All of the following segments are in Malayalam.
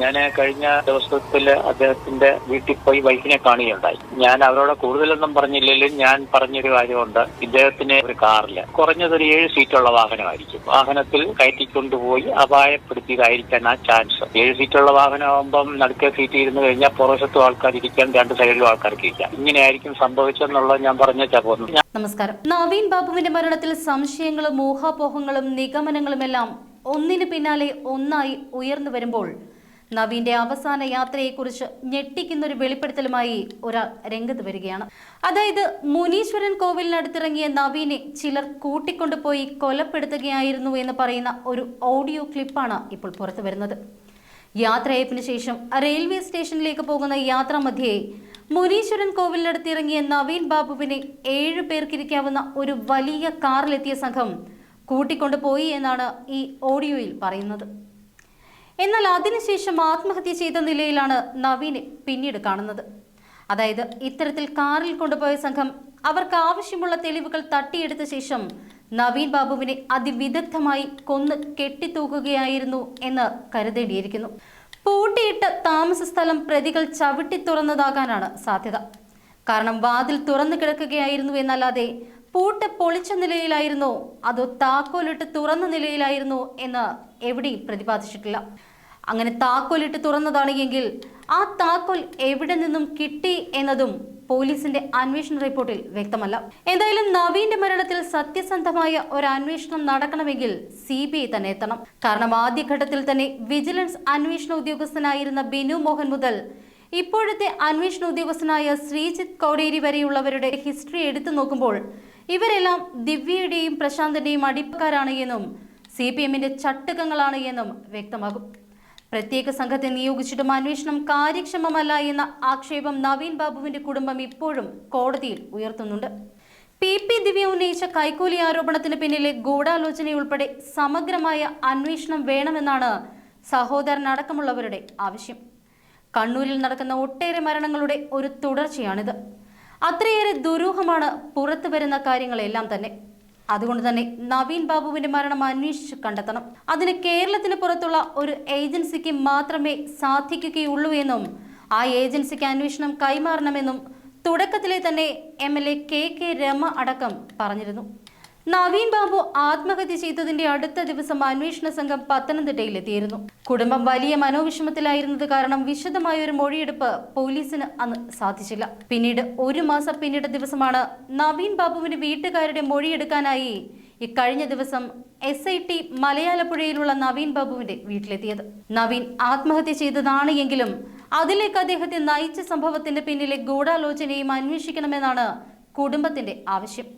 ഞാൻ കഴിഞ്ഞ ദിവസത്തിൽ അദ്ദേഹത്തിന്റെ വീട്ടിൽ പോയി വൈഫിനെ കാണുകയുണ്ടായി. ഞാൻ അവരോട് കൂടുതലൊന്നും പറഞ്ഞില്ലെങ്കിലും ഞാൻ പറഞ്ഞൊരു കാര്യമുണ്ട്. ഇദ്ദേഹത്തിന് ഒരു കാറിൽ കുറഞ്ഞതൊരു 7 സീറ്റുള്ള വാഹനമായിരിക്കും. വാഹനത്തിൽ കയറ്റിക്കൊണ്ടുപോയി അപായപ്പെടുത്തിയതായിരിക്കാൻ ആ ചാൻസ്. 7 സീറ്റുള്ള വാഹനമാകുമ്പം നടുക്കെ സീറ്റ് ഇരുന്ന് കഴിഞ്ഞാൽ പുറവശത്തും ആൾക്കാർ ഇരിക്കാൻ, 2 സൈഡിലും ആൾക്കാർക്ക് ഇരിക്കാം. ഇങ്ങനെയായിരിക്കും സംഭവിച്ചെന്നുള്ളത് ഞാൻ പറഞ്ഞേച്ചാ പോകുന്നു. നമസ്കാരം. നവീൻ ബാബുവിന്റെ മരണത്തിൽ സംശയങ്ങളും ഊഹാപോഹങ്ങളും നിഗമനങ്ങളുമെല്ലാം ഒന്നിനു പിന്നാലെ ഒന്നായി ഉയർന്നു വരുമ്പോൾ നവീന്റെ അവസാന യാത്രയെക്കുറിച്ച് ഞെട്ടിക്കുന്നൊരു വെളിപ്പെടുത്തലുമായി ഒരാൾ രംഗത്ത് വരികയാണ്. അതായത് മുനീശ്വരൻ കോവിലിനടുത്തിറങ്ങിയ നവീനെ ചിലർ കൂട്ടിക്കൊണ്ടുപോയി കൊലപ്പെടുത്തുകയായിരുന്നു എന്ന് പറയുന്ന ഒരു ഓഡിയോ ക്ലിപ്പാണ് ഇപ്പോൾ പുറത്തു വരുന്നത്. യാത്രയപ്പിന് ശേഷം റെയിൽവേ സ്റ്റേഷനിലേക്ക് പോകുന്ന യാത്രാമധ്യേ മുനീശ്വരൻ കോവിലിനടുത്തിറങ്ങിയ നവീൻ ബാബുവിനെ 7 പേർക്കിരിക്കാവുന്ന ഒരു വലിയ കാറിലെത്തിയ സംഘം കൂട്ടിക്കൊണ്ടുപോയി എന്നാണ് ഈ ഓഡിയോയിൽ പറയുന്നത്. എന്നാൽ അതിനുശേഷം ആത്മഹത്യ ചെയ്ത നിലയിലാണ് നവീനെ പിന്നീട് കാണുന്നത്. അതായത് ഇത്തരത്തിൽ കാറിൽ കൊണ്ടുപോയ സംഘം അവർക്ക് ആവശ്യമുള്ള തെളിവുകൾ തട്ടിയെടുത്ത ശേഷം നവീൻ ബാബുവിനെ അതിവിദഗ്ധമായി കൊന്ന് കെട്ടിത്തൂക്കുകയായിരുന്നു എന്ന് കരുതേണ്ടിയിരിക്കുന്നു. പൂട്ടിയിട്ട താമസ സ്ഥലം പ്രതികൾ ചവിട്ടി തുറന്നതാകാനാണ് സാധ്യത. കാരണം വാതിൽ തുറന്നു കിടക്കുകയായിരുന്നു എന്നല്ലാതെ പൂട്ട് പൊളിച്ച നിലയിലായിരുന്നോ അതോ താക്കോലിട്ട് തുറന്ന നിലയിലായിരുന്നോ എന്ന് എവിടെയും പ്രതിപാദിച്ചിട്ടില്ല. അങ്ങനെ താക്കോലിട്ട് തുറന്നതാണ് എങ്കിൽ ആ താക്കോൽ എവിടെ നിന്നും കിട്ടി എന്നതും പോലീസിന്റെ അന്വേഷണ റിപ്പോർട്ടിൽ വ്യക്തമല്ല. എന്തായാലും നവീന്റെ മരണത്തിൽ സത്യസന്ധമായ ഒരു അന്വേഷണം നടക്കണമെങ്കിൽ CBI തന്നെ എത്തണം. കാരണം ആദ്യഘട്ടത്തിൽ തന്നെ വിജിലൻസ് അന്വേഷണ ഉദ്യോഗസ്ഥനായിരുന്ന ബിനു മോഹൻ മുതൽ ഇപ്പോഴത്തെ അന്വേഷണ ഉദ്യോഗസ്ഥനായ ശ്രീജിത്ത് കോടേരി വരെയുള്ളവരുടെ ഹിസ്റ്ററി എടുത്തു നോക്കുമ്പോൾ ഇവരെല്ലാം ദിവ്യയുടെയും പ്രശാന്തിന്റെയും അടിപ്പക്കാരാണ് എന്നും CPMന്റെ ചട്ടുകങ്ങളാണ് എന്നും വ്യക്തമാകും. പ്രത്യേക സംഘത്തെ നിയോഗിച്ചിട്ടും അന്വേഷണം കാര്യക്ഷമമല്ല എന്ന ആക്ഷേപം നവീൻ ബാബുവിന്റെ കുടുംബം ഇപ്പോഴും കോടതിയിൽ ഉയർത്തുന്നുണ്ട്. PP ദിവ്യ ഉന്നയിച്ച കൈക്കൂലി ആരോപണത്തിന് പിന്നിലെ ഗൂഢാലോചനയുൾപ്പെടെ സമഗ്രമായ അന്വേഷണം വേണമെന്നാണ് സഹോദരനടക്കമുള്ളവരുടെ ആവശ്യം. കണ്ണൂരിൽ നടക്കുന്ന ഒട്ടേറെ മരണങ്ങളുടെ ഒരു തുടർച്ചയാണിത്. അത്രയേറെ ദുരൂഹമാണ് പുറത്തു വരുന്ന കാര്യങ്ങളെല്ലാം തന്നെ. അതുകൊണ്ട് തന്നെ നവീൻ ബാബുവിന്റെ മരണം അന്വേഷിച്ച് കണ്ടെത്തണം. അതിന് കേരളത്തിന് പുറത്തുള്ള ഒരു ഏജൻസിക്ക് മാത്രമേ സാധിക്കുകയുള്ളൂ എന്നും ആ ഏജൻസിക്ക് അന്വേഷണം കൈമാറണമെന്നും തുടക്കത്തിലെ തന്നെ MLA KK രമ അടക്കം പറഞ്ഞിരുന്നു. നവീൻ ബാബു ആത്മഹത്യ ചെയ്തതിന്റെ അടുത്ത ദിവസം അന്വേഷണ സംഘം പത്തനംതിട്ടയിലെത്തിയിരുന്നു. കുടുംബം വലിയ മനോവിഷമത്തിലായിരുന്നത് കാരണം വിശദമായ ഒരു മൊഴിയെടുപ്പ് പോലീസിന് അന്ന് സാധിച്ചില്ല. പിന്നീട് 1 മാസം പിന്നിട്ട ദിവസമാണ് നവീൻ ബാബുവിന്റെ വീട്ടുകാരുടെ മൊഴിയെടുക്കാനായി ഇക്കഴിഞ്ഞ ദിവസം SIT മലയാലപ്പുഴയിലുള്ള നവീൻ ബാബുവിന്റെ വീട്ടിലെത്തിയത്. നവീൻ ആത്മഹത്യ ചെയ്തതാണ് എങ്കിലും അതിലേക്ക് അദ്ദേഹത്തെ നയിച്ച സംഭവത്തിന്റെ പിന്നിലെ ഗൂഢാലോചനയും അന്വേഷിക്കണമെന്നാണ് കുടുംബത്തിന്റെ ആവശ്യം.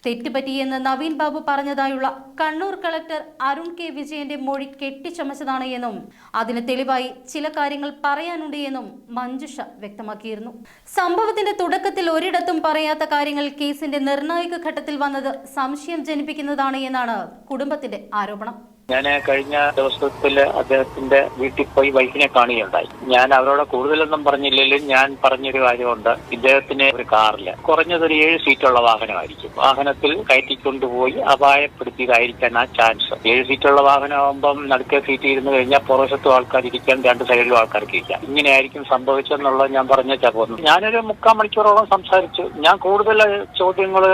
തെറ്റുപറ്റിയെന്ന് നവീൻ ബാബു പറഞ്ഞതായുള്ള കണ്ണൂർ കളക്ടർ അരുൺ K വിജയന്റെ മൊഴി കെട്ടിച്ചമച്ചതാണ് എന്നും അതിന് തെളിവായി ചില കാര്യങ്ങൾ പറയാനുണ്ട് എന്നും മഞ്ജുഷ വ്യക്തമാക്കിയിരുന്നു. സംഭവത്തിന്റെ തുടക്കത്തിൽ ഒരിടത്തും പറയാത്ത കാര്യങ്ങൾ കേസിന്റെ നിർണായക ഘട്ടത്തിൽ വന്നത് സംശയം ജനിപ്പിക്കുന്നതാണ് എന്നാണ് കുടുംബത്തിന്റെ ആരോപണം. ഞാൻ കഴിഞ്ഞ ദിവസത്തിൽ അദ്ദേഹത്തിന്റെ വീട്ടിൽ പോയി വൈഫിനെ കാണുകയുണ്ടായി. ഞാൻ അവരോട് കൂടുതലൊന്നും പറഞ്ഞില്ലെങ്കിലും ഞാൻ പറഞ്ഞൊരു കാര്യമുണ്ട്. ഇദ്ദേഹത്തിന് ഒരു കാറിൽ കുറഞ്ഞതൊരു 7 സീറ്റുള്ള വാഹനമായിരിക്കും. വാഹനത്തിൽ കയറ്റിക്കൊണ്ടുപോയി അപായപ്പെടുത്തിയതായിരിക്കാൻ ആ ചാൻസ്. 7 സീറ്റുള്ള വാഹനമാകുമ്പം നടുക്കെ സീറ്റ് ഇരുന്ന് കഴിഞ്ഞാൽ പുറവശത്തും ആൾക്കാർ ഇരിക്കാൻ, 2 സൈഡിലും ആൾക്കാർക്ക് ഇരിക്കാം. ഇങ്ങനെയായിരിക്കും സംഭവിച്ചെന്നുള്ളത് ഞാൻ പറഞ്ഞേച്ചാ പോകുന്നു. ഞാനൊരു 3/4 മണിക്കൂറോളം സംസാരിച്ചു. ഞാൻ കൂടുതൽ ചോദ്യങ്ങൾ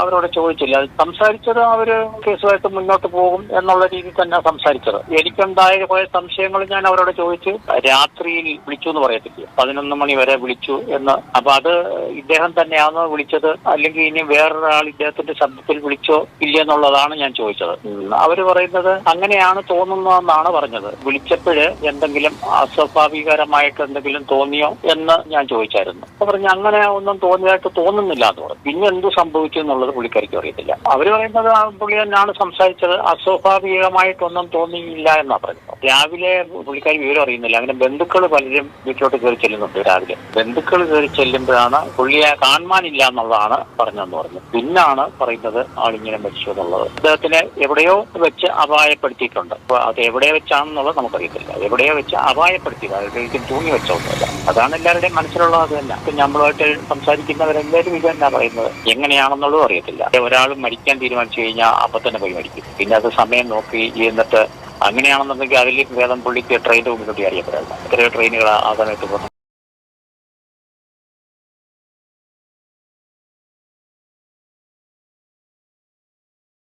അവരോട് ചോദിച്ചില്ല. സംസാരിച്ചത് അവര് കേസുമായിട്ട് മുന്നോട്ട് പോകും എന്നുള്ള രീതിയിൽ തന്നെ സംസാരിച്ചത്. എനിക്കുണ്ടായ കുറെ സംശയങ്ങൾ ഞാൻ അവരോട് ചോദിച്ചു. രാത്രിയിൽ വിളിച്ചു എന്ന് പറയത്തില്ല, 11 മണി വരെ വിളിച്ചു എന്ന്. അപ്പൊ അത് ഇദ്ദേഹം തന്നെയാണോ വിളിച്ചത്, അല്ലെങ്കിൽ ഇനി വേറൊരാൾ ഇദ്ദേഹത്തിന്റെ ശബ്ദത്തിൽ വിളിച്ചോ ഇല്ലെന്നുള്ളതാണ് ഞാൻ ചോദിച്ചത്. അവര് പറയുന്നത് അങ്ങനെയാണ് തോന്നുന്നതെന്നാണ് പറഞ്ഞത്. വിളിച്ചപ്പോഴ് എന്തെങ്കിലും അസ്വാഭാവികരമായിട്ട് എന്തെങ്കിലും തോന്നിയോ എന്ന് ഞാൻ ചോദിച്ചായിരുന്നു. അപ്പൊ പറഞ്ഞു അങ്ങനെ ഒന്നും തോന്നിയതായിട്ട് തോന്നുന്നില്ല എന്ന് പറഞ്ഞു. പിന്നെ എന്ത് സംഭവിച്ചു എന്നുള്ളത് പുള്ളിക്കാരിക്ക് അറിയത്തില്ല. അവര് പറയുന്നത് പുള്ളി തന്നെയാണ് സംസാരിച്ചത്, അസ്വാഭാവികമായിട്ടൊന്നും തോന്നിയില്ല എന്നാ പറയുന്നത്. രാവിലെ പുള്ളിക്കാരി വിവരം അറിയുന്നില്ല. അങ്ങനെ ബന്ധുക്കൾ പലരും വീട്ടിലോട്ട് കയറി ചെല്ലുന്നുണ്ട്. രാവിലെ ബന്ധുക്കൾ കയറി ചെല്ലുമ്പോഴാണ് പുള്ളിയെ കാണാനില്ല എന്നുള്ളതാണ് പറഞ്ഞതെന്ന് പറഞ്ഞു. പിന്നാണ് പറയുന്നത് ആളിങ്ങനെ മരിച്ചു എന്നുള്ളത്. അദ്ദേഹത്തിനെ എവിടെയോ വെച്ച് അപായപ്പെടുത്തിയിട്ടുണ്ട്. അപ്പൊ അത് എവിടെ വെച്ചാണെന്നുള്ളത് നമുക്കറിയത്തില്ല. എവിടെയോ വെച്ച് അപായപ്പെടുത്തിയത്, അതൊരിക്കലും തൂങ്ങി വെച്ചൊന്നുമില്ല. അതാണ് എല്ലാവരുടെയും മനസ്സിലുള്ളത്. അത് തന്നെ. ഇപ്പൊ നമ്മളുമായിട്ട് സംസാരിക്കുന്നവരെല്ലാവരും ഇത് തന്നെ പറയുന്നത്. എങ്ങനെയാണെന്നുള്ളതും അറിയത്തില്ല. ഒരാൾ മരിക്കാൻ തീരുമാനിച്ചു കഴിഞ്ഞാൽ അപ്പൊ തന്നെ പോയി മരിക്കും. പിന്നെ അത് സമയം നോക്കി പോയി എന്നിട്ട് അങ്ങനെയാണെന്നുണ്ടെങ്കിൽ അതിലേക്ക് ഭേദം പുള്ളിക്ക് ട്രെയിനിന്റെ മുന്നിലൂടെ അറിയപ്പെടാം. എത്രയോ ട്രെയിനുകൾ ആ സമയത്ത് പോകുന്നു.